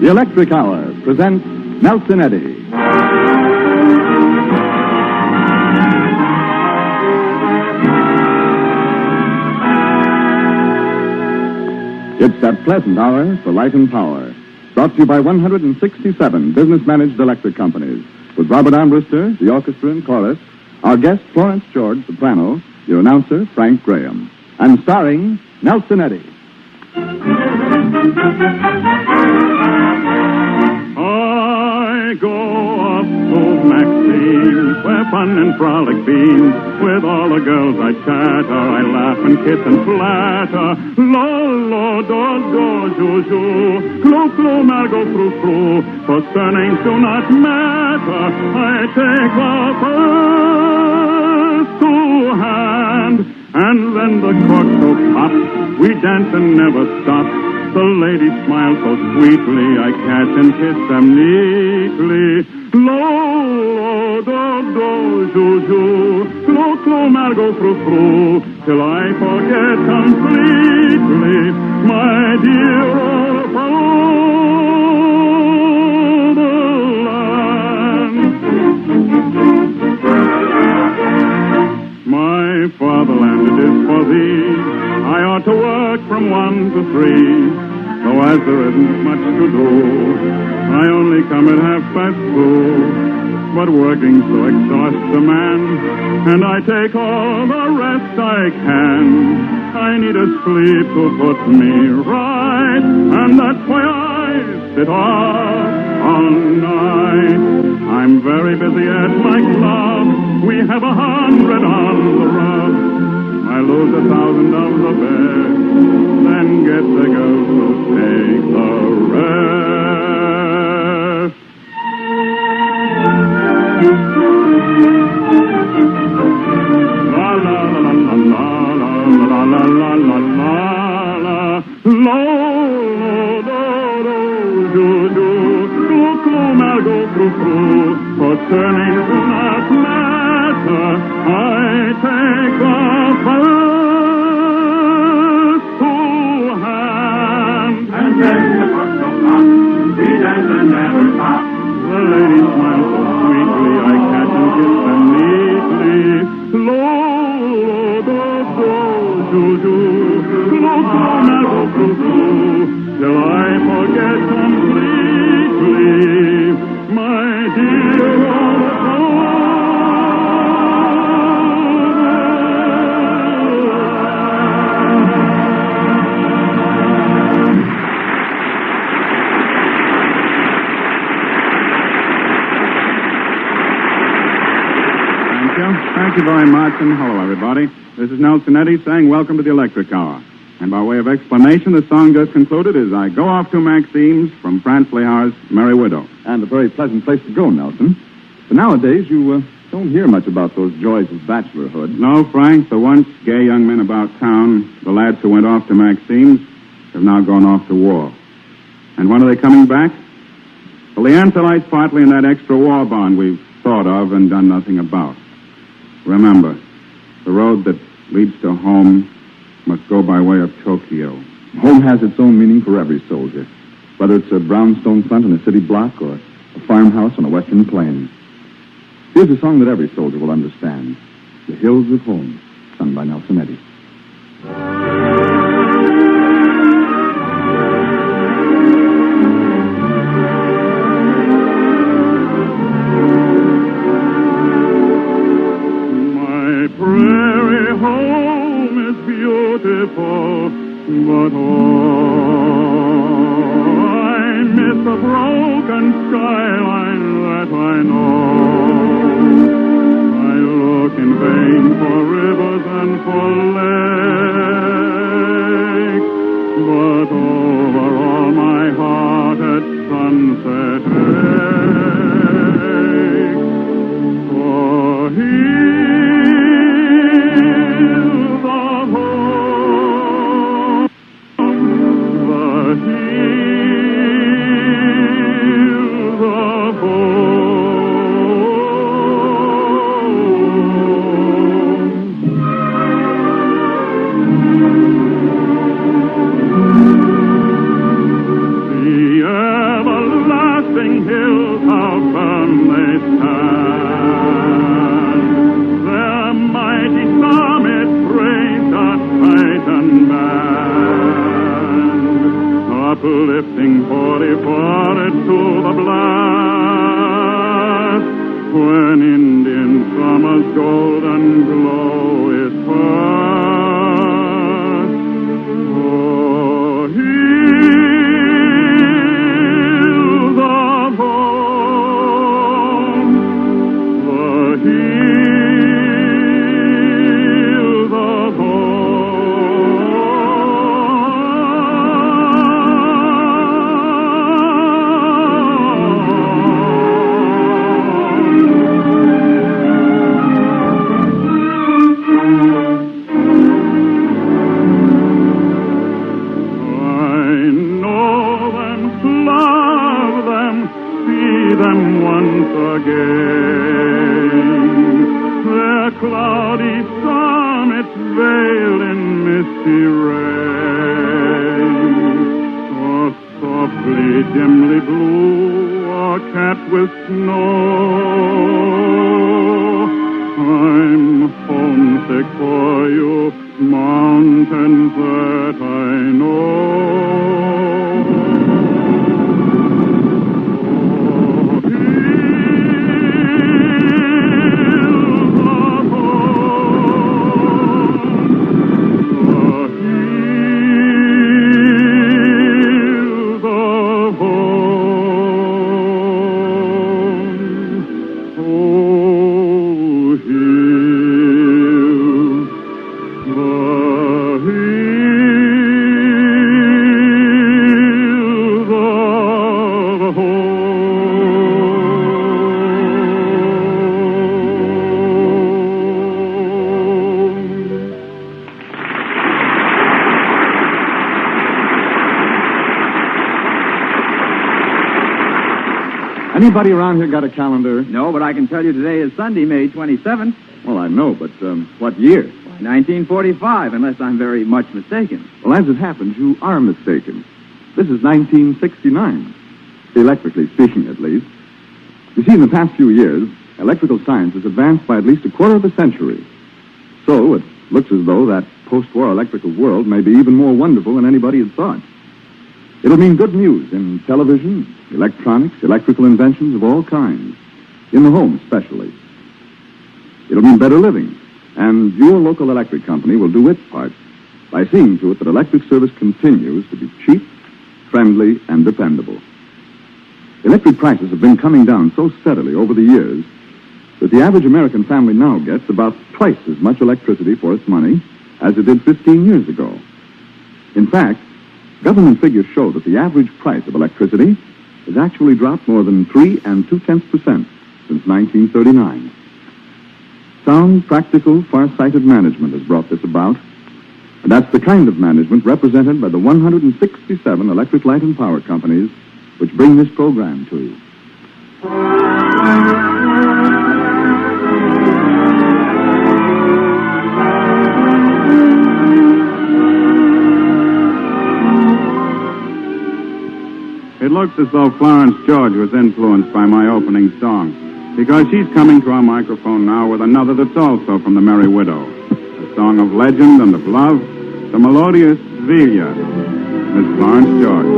The Electric Hour presents Nelson Eddy. It's that pleasant hour for light and power. Brought to you by 167 business-managed electric companies. With Robert Armbruster, the orchestra and chorus, our guest, Florence George, soprano, your announcer, Frank Graham. And starring Nelson Eddy. I go up to Maxine's, where fun and frolic beams. With all the girls I chatter, I laugh and kiss and flatter. Lo, lo, do, do, ju, ju. Clo, clo, margot, fru, fru. For surnames do not matter. I take the first to hand. And then the cork so pops, we dance and never stop. The ladies smile so sweetly, I catch and kiss them neatly. Lo, do, do, ju, ju, clo, clo, margot, fru, fru, till I forget completely my dear old fatherland. My fatherland, it is for thee. I ought to work from 1 to 3. Though as there isn't much to do, I only come at 2:30. But working so exhausts a man, and I take all the rest I can. I need a sleep to put me right, and that's why I sit all night. I'm very busy at my club. We have 100 on the rub. I lose 1,000 of the bed, then get the girls to take the rest. La la la la la la la la la la la la do do do do do do margot fru fru. For surnames do not matter. I take the first to hand. And then the cork so pop, we dance and never stop. The ladies smile so sweetly, I catch and kiss them neatly. Lo, do, do, do, do, lo, lo, margot, fru, fru, till I forget completely my dear old Thank you very much, and hello, everybody. This is Nelson Eddy saying welcome to the Electric Hour. And by way of explanation, the song just concluded is I Go Off to Maxine's from Franz Lehar's Merry Widow. And a very pleasant place to go, Nelson. But nowadays, you don't hear much about those joys of bachelorhood. No, Frank, the once gay young men about town, the lads who went off to Maxine's, have now gone off to war. And when are they coming back? Well, the answer lies partly in that extra war bond we've thought of and done nothing about. Remember, the road that leads to home must go by way of Tokyo. Home has its own meaning for every soldier, whether it's a brownstone front in a city block or a farmhouse on a western plain. Here's a song that every soldier will understand. The Hills of Home, sung by Nelson Eddy. Prairie home is beautiful, but oh, I miss the broken skyline that I know. I look in vain for rivers and for lakes, but over all my heart at sunset aches. For here how firm they stand. Their mighty summit praise a Titan band, uplifting 44 to the blast, when Indian summer's golden glow is past. Oh, hills of home, the hills of cloudy summits veiled in misty rain, or softly, dimly blue, or capped with snow. I'm homesick for you, mountains that I know. Anybody around here got a calendar? No, but I can tell you today is Sunday, May 27th. Well, I know, but what year? 1945, unless I'm very much mistaken. Well, as it happens, you are mistaken. This is 1969, electrically speaking, at least. You see, in the past few years, electrical science has advanced by at least a quarter of a century. So it looks as though that post-war electrical world may be even more wonderful than anybody had thought. It'll mean good news in television, electronics, electrical inventions of all kinds, in the home especially. It'll mean better living, and your local electric company will do its part by seeing to it that electric service continues to be cheap, friendly, and dependable. Electric prices have been coming down so steadily over the years that the average American family now gets about twice as much electricity for its money as it did 15 years ago. In fact, government figures show that the average price of electricity has actually dropped more than 3 2/10% since 1939. Sound, practical, far-sighted management has brought this about, and that's the kind of management represented by the 167 electric light and power companies which bring this program to you. It looks as though Florence George was influenced by my opening song, because she's coming to our microphone now with another that's also from the Merry Widow, a song of legend and of love, the melodious Viglia, Miss Florence George.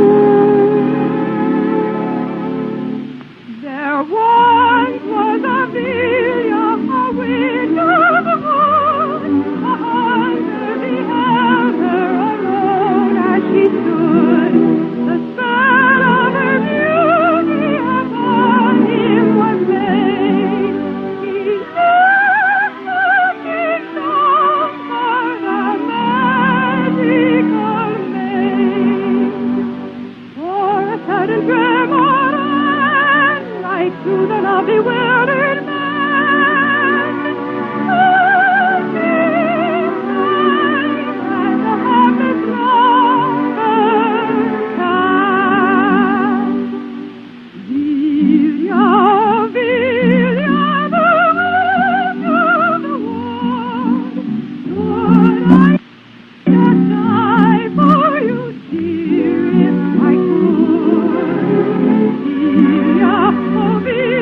There once was a Viglia, a widowed woman, under the elder alone as she stood. The spell of her beauty upon him was laid. He left the kingdom for the magical maid. For a sudden tremor ran right through the love bewildered man. And the heartless lover died. Viglia, Viglia, the wind of the world, could I not die for you, dear, if I could? Viglia, oh, Viglia.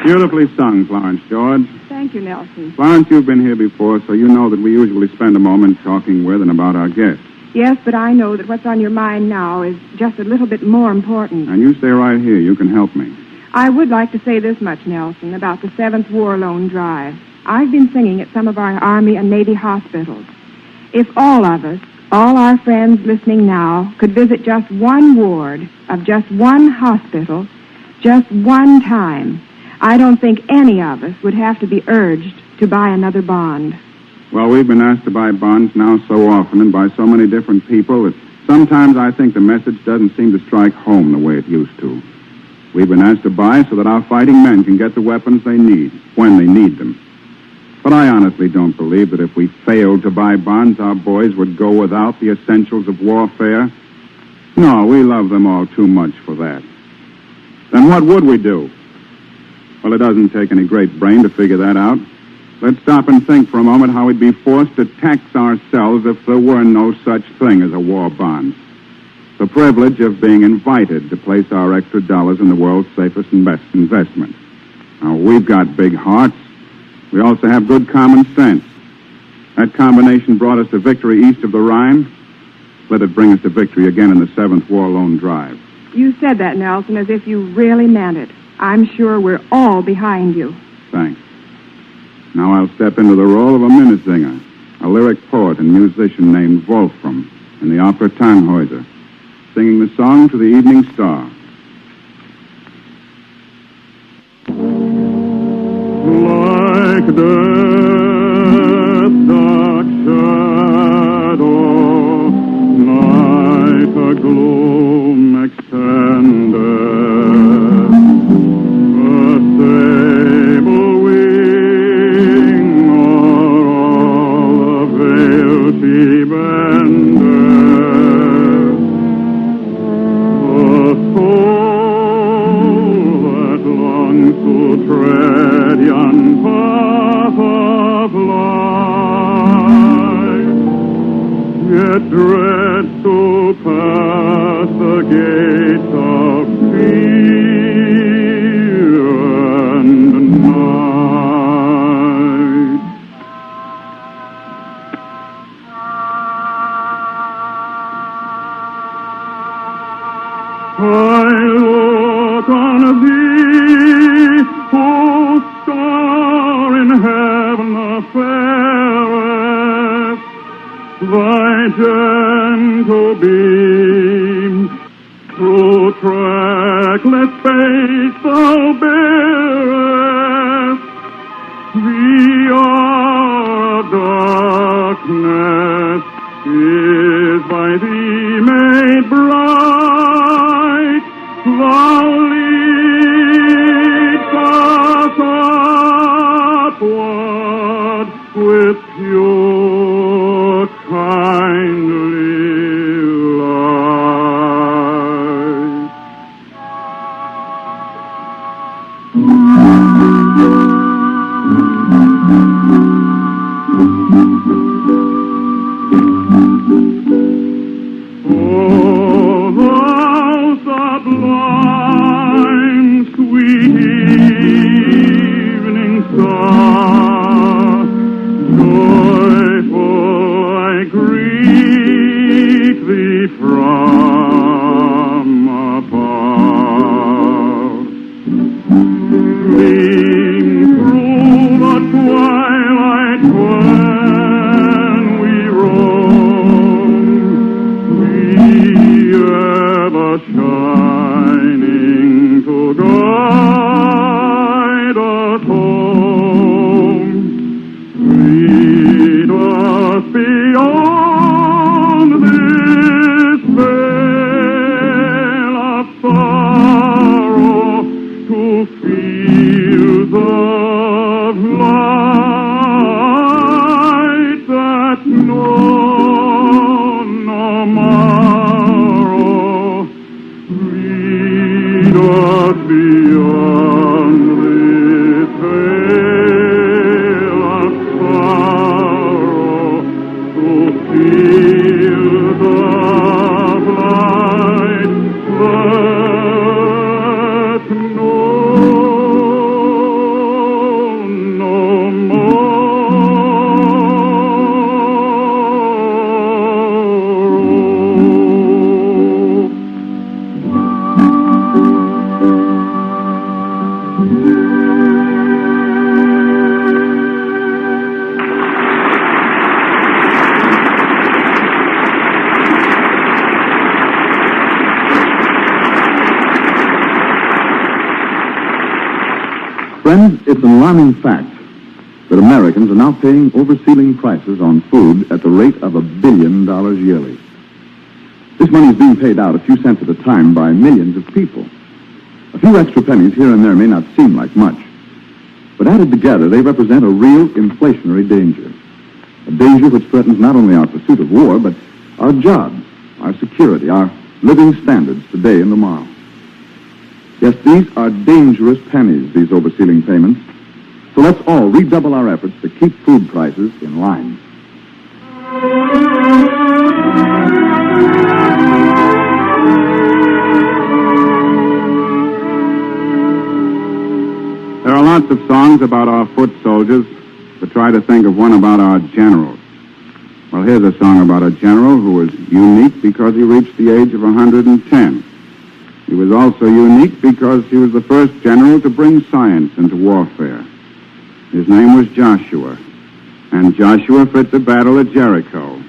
Beautifully sung, Florence George. Thank you, Nelson. Florence, you've been here before, so you know that we usually spend a moment talking with and about our guests. Yes, but I know that what's on your mind now is just a little bit more important. And you stay right here. You can help me. I would like to say this much, Nelson, about the 7th War Loan Drive. I've been singing at some of our Army and Navy hospitals. If all of us, all our friends listening now, could visit just one ward of just one hospital, just one time, I don't think any of us would have to be urged to buy another bond. Well, we've been asked to buy bonds now so often and by so many different people that sometimes I think the message doesn't seem to strike home the way it used to. We've been asked to buy so that our fighting men can get the weapons they need, when they need them. But I honestly don't believe that if we failed to buy bonds, our boys would go without the essentials of warfare. No, we love them all too much for that. Then what would we do? Well, it doesn't take any great brain to figure that out. Let's stop and think for a moment how we'd be forced to tax ourselves if there were no such thing as a war bond. The privilege of being invited to place our extra dollars in the world's safest and best investment. Now, we've got big hearts. We also have good common sense. That combination brought us to victory east of the Rhine. Let it bring us to victory again in the 7th War Loan Drive. You said that, Nelson, as if you really meant it. I'm sure we're all behind you. Thanks. Now I'll step into the role of a Minnesinger, a lyric poet and musician named Wolfram in the opera Tannhäuser, singing the song to the evening star. Like death, dark shadow, night a gloom extended, a sable wing o'er all the veil she bended, the soul that longs to tread yon path of life, yet dreads to pass the gates of fear and night. I look on thee, O star in heaven the fairest, thy gentle beam through trackless space thou bearest, the hour of darkness is by thee made bright, thou leadst us upward with pure kindly light. Oh, thou sublime, sweet evening star, joyful I greet thee from above. Gleam through the twilight when we roam, we ever shining to guide us home. Lead us beyond this veil of sorrow to fields of light that know no morrow. Lead us beyond this veil of sorrow to fields of light that know Friends, it's an alarming fact that Americans are now paying oversealing prices on food at the rate of $1 billion yearly. This money is being paid out a few cents at a time by millions of people. A few extra pennies here and there may not seem like much, but added together, they represent a real inflationary danger. A danger which threatens not only our pursuit of war, but our jobs, our security, our living standards today and tomorrow. Yes, these are dangerous pennies, these oversealing payments. So let's all redouble our efforts to keep food prices in line. There are lots of songs about our foot soldiers, but try to think of one about our generals. Well, here's a song about a general who was unique because he reached the age of 110. He was also unique because he was the first general to bring science into warfare. His name was Joshua, and Joshua fit the battle at Jericho.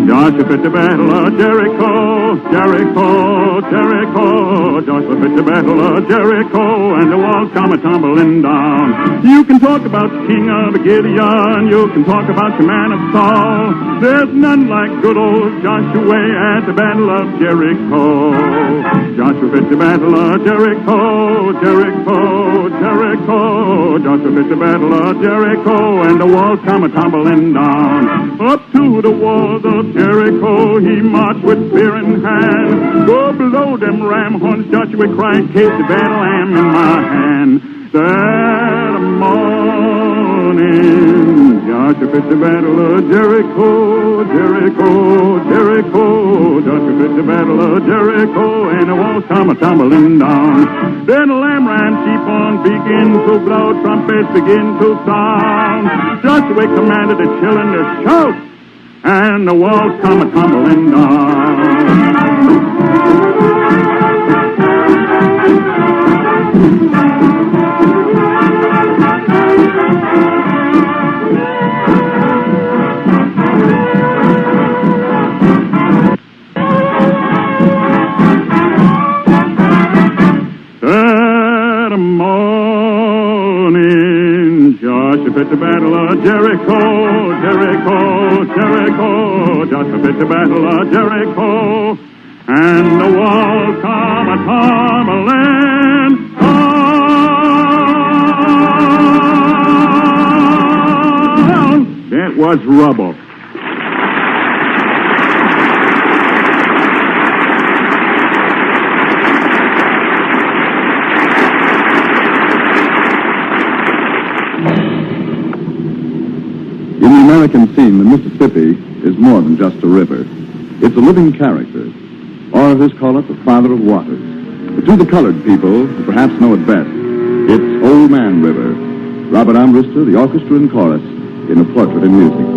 Joshua fit the battle of Jericho, Jericho, Jericho. Joshua fit the battle of Jericho, and the walls come a-tumbling down. You can talk about the king of Gideon, you can talk about the man of Saul. There's none like good old Joshua at the battle of Jericho. Joshua fit the battle of Jericho, Jericho, Jericho. Joshua fit the battle of Jericho, and the walls come a-tumbling down. Up to the walls of Jericho, he marched with spear in hand. Go below them ram horns, Joshua cried, "Case the battle am in my hand." That morning, Joshua fit the battle of Jericho, Jericho, Jericho. Joshua fit the battle of Jericho, and the walls come a-tumbling down. Then the lamb ran sheep on begin to blow, trumpets begin to sound. Joshua commanded the children to shout, and the walls come a-tumbling down. That morning, Joshua fit the battle of Jericho, Jericho, Jericho. Joshua fit the battle of Jericho, and the walls come a-tumbling down. That was rubble. In the American scene, the Mississippi is more than just a river. It's a living character. Orators call it the father of waters. But to the colored people, who perhaps know it best, it's Old Man River. Robert Armbruster, the orchestra and chorus, in A Portrait in Music.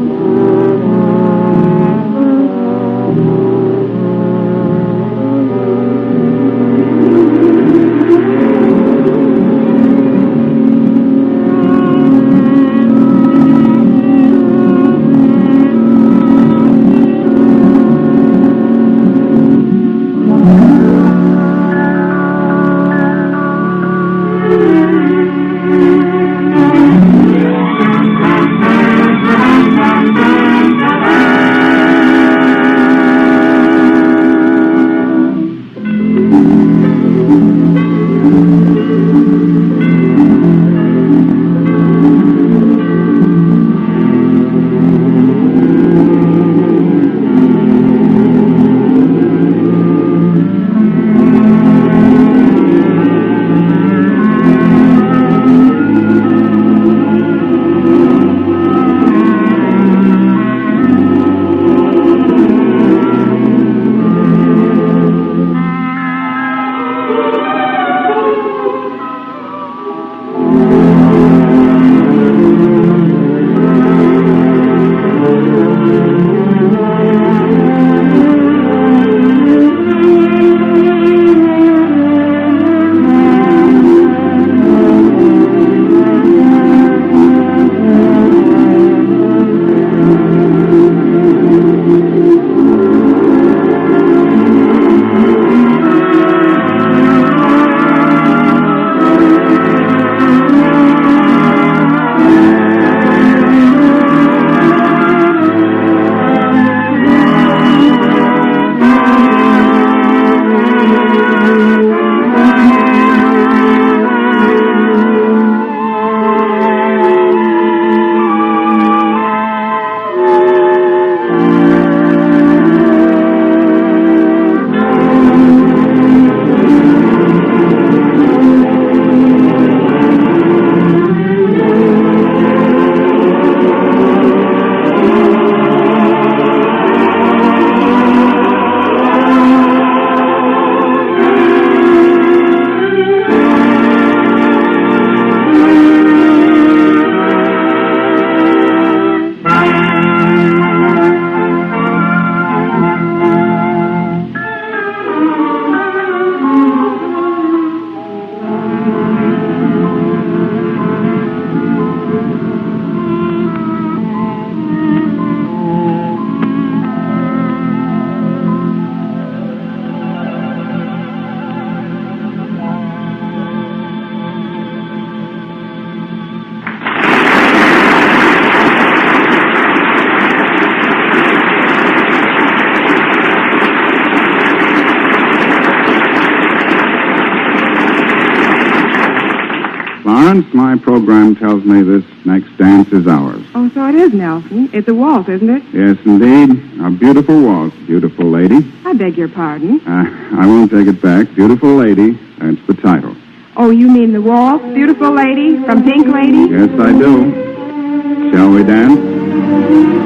Florence, my program tells me this next dance is ours. Oh, so it is, Nelson. It's a waltz, isn't it? Yes, indeed. A beautiful waltz, beautiful lady. I beg your pardon. I won't take it back. Beautiful lady, that's the title. Oh, you mean the waltz, beautiful lady, from Pink Lady? Yes, I do. Shall we dance?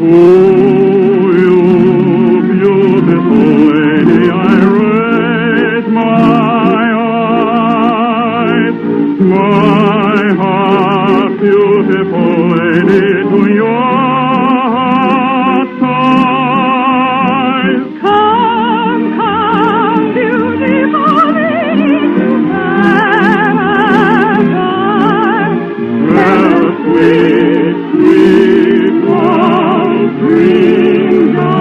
Oh, you beautiful lady, I raise my eyes, my heart, beautiful lady, to your heart's eyes. Come, come, beautiful lady, to paradise. Where the sweet, sweet waltz dreams on.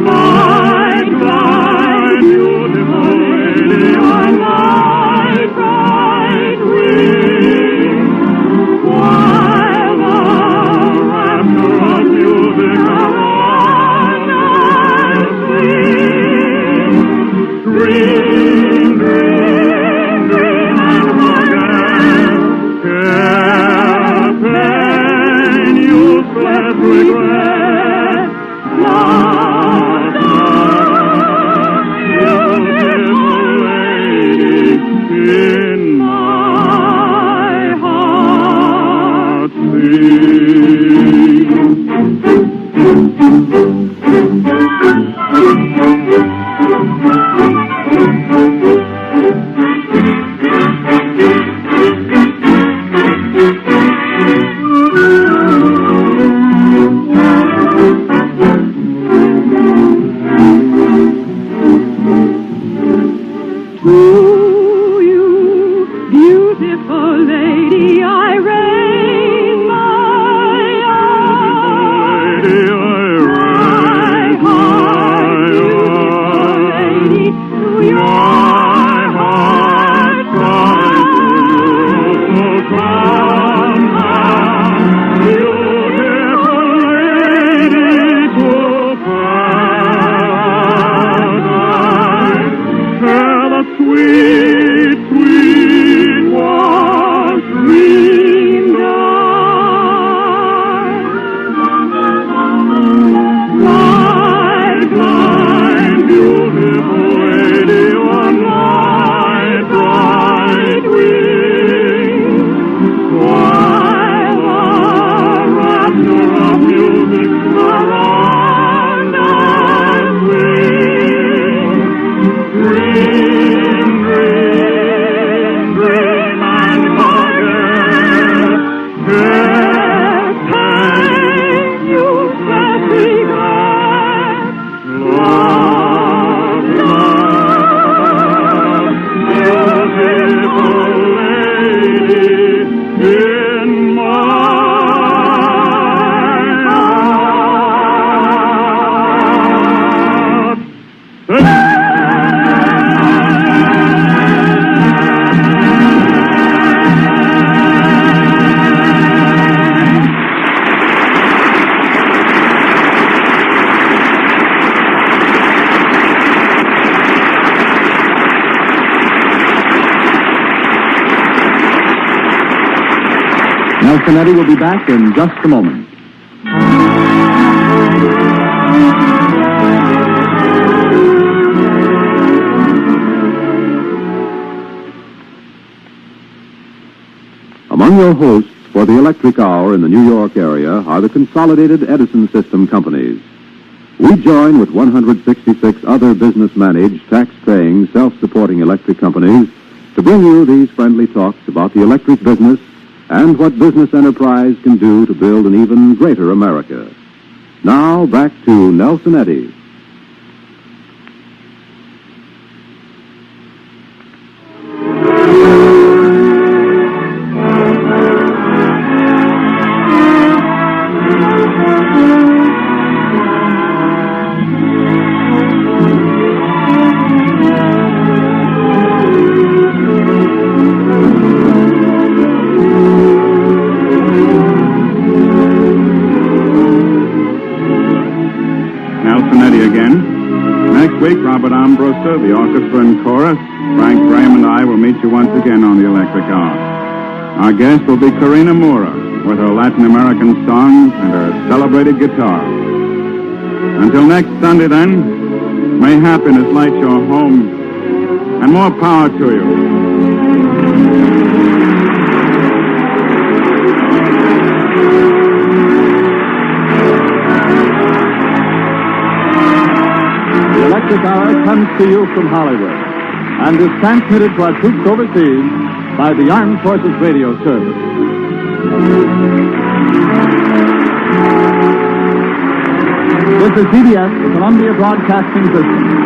My blind, beautiful lady, on my bright wings, while the rapture of music around us sings. Dream, dream, dream and forget. Care, pain, useless regret. Love, beautiful lady, in my heart To you, beautiful lady, I raise my eyes. lady, I Lady, to your my heart cries to you, so come, beautiful lady, to paradise. Where the sweet, sweet waltz dreamed on. My blind, beautiful lady, on my bright wings, while the rapture of music around us sings. Dream, dream, dream and forget. Care, pain, useless regret. Love, love, beautiful lady, in my heart. Nelson Eddy will be back in just a moment. Among your hosts for the Electric Hour in the New York area are the consolidated Edison System companies. We join with 166 other business-managed, tax-paying, self-supporting electric companies to bring you these friendly talks about the electric business and what business enterprise can do to build an even greater America. Now, back to Nelson Eddy. Brewster, the orchestra and chorus, Frank Graham and I will meet you once again on the Electric Hour. Our guest will be Karina Mura with her Latin American songs and her celebrated guitar. Until next Sunday, then, may happiness light your home, and more power to you. The Electric Hour comes to you from Hollywood and is transmitted to our troops overseas by the Armed Forces Radio Service. This is CBS, the Columbia Broadcasting System.